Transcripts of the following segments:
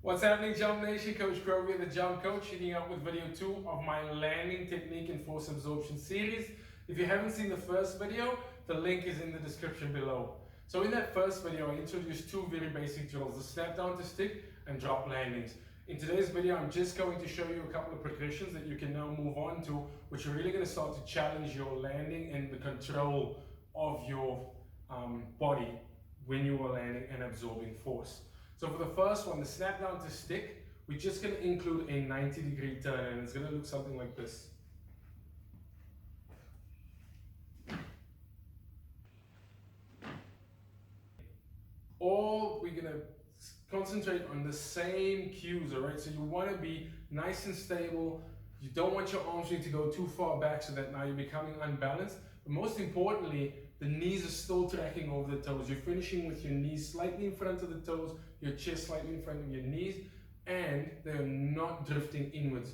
What's happening, Jump Nation? Coach Pro here, the Jump Coach, hitting out with video 2 of my landing technique and force absorption series. If you haven't seen the first video, the link is in the description below. So in that first video, I introduced two very basic drills, the snap down to stick and drop landings. In today's video, I'm just going to show you a couple of progressions that you can now move on to, which are really going to start to challenge your landing and the control of your body when you are landing and absorbing force. So for the first one, the snap down to stick, we're just going to include a 90-degree turn, and it's going to look something like this. Or we're going to concentrate on the same cues, all right? So you want to be nice and stable. You don't want your arms to go too far back so that now you're becoming unbalanced. But most importantly, the knees are still tracking over the toes. You're finishing with your knees slightly in front of the toes, your chest slightly in front of your knees, and they're not drifting inwards.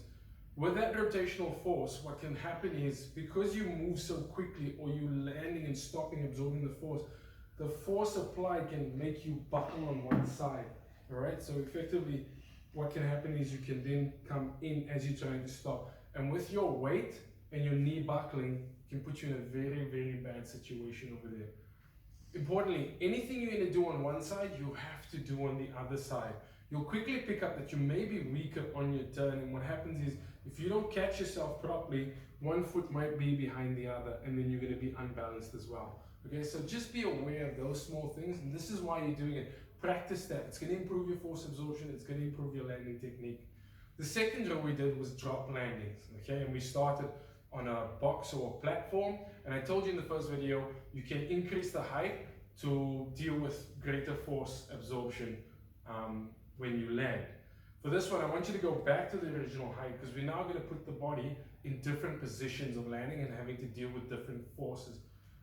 With that rotational force, what can happen is, because you move so quickly or you landing and stopping, absorbing the force applied can make you buckle on one side. All right, so effectively what can happen is you can then come in as you're trying to stop. And with your weight and your knee buckling, can put you in a very, very bad situation over there. Importantly, anything you're going to do on one side, you have to do on the other side. You'll quickly pick up that you may be weaker on your turn, and what happens is, if you don't catch yourself properly, one foot might be behind the other, and then you're going to be unbalanced as well. Okay, so just be aware of those small things, and this is why you're doing it. Practice that. It's going to improve your force absorption, it's going to improve your landing technique. The second drill we did was drop landings, okay, and we started on a box or a platform, and I told you in the first video, you can increase the height to deal with greater force absorption when you land. For this one, I want you to go back to the original height, because we're now going to put the body in different positions of landing and having to deal with different forces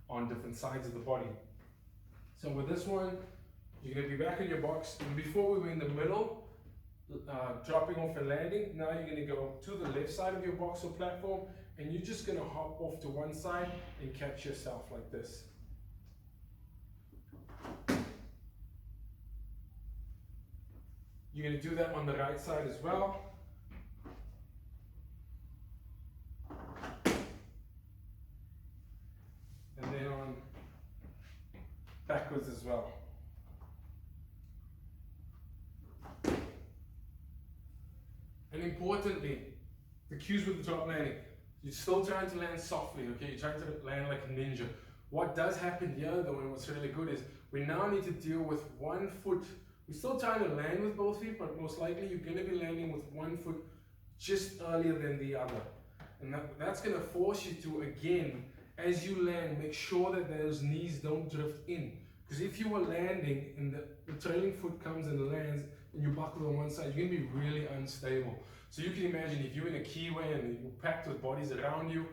on different sides of the body. So with this one, you're going to be back in your box, and before we were in the middle, dropping off and landing, now you're going to go to the left side of your box or platform, and you're just going to hop off to one side and catch yourself like this. You're going to do that on the right side as well. And then on backwards as well. And importantly, the cues with the drop landing. You're still trying to land softly, okay? You're trying to land like a ninja. What does happen here though, and what's really good is, we now need to deal with one foot. We're still trying to land with both feet, but most likely you're going to be landing with one foot just earlier than the other. And that's going to force you to, again, as you land, make sure that those knees don't drift in. Because if you were landing and the trailing foot comes and lands and you buckle on one side, you're going to be really unstable. So you can imagine if you're in a keyway and you're packed with bodies around you,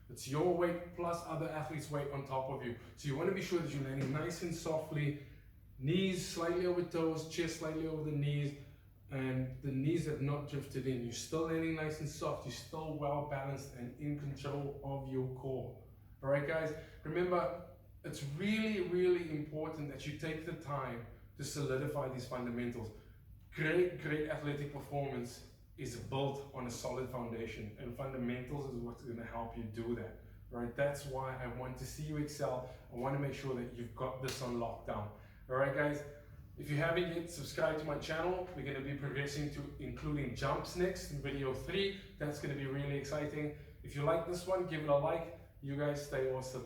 it's your weight plus other athletes' weight on top of you. So you want to be sure that you're landing nice and softly, knees slightly over toes, chest slightly over the knees, and the knees have not drifted in. You're still landing nice and soft, you're still well balanced and in control of your core. All right, guys, remember, it's really, really important that you take the time to solidify these fundamentals. Great athletic performance is built on a solid foundation, and fundamentals is what's going to help you do that. Right? That's why I want to see you excel. I want to make sure that you've got this on lockdown. All right, guys, if you haven't yet subscribed to my channel, we're going to be progressing to including jumps next in video 3. That's going to be really exciting. If you like this one, give it a like. You guys stay awesome.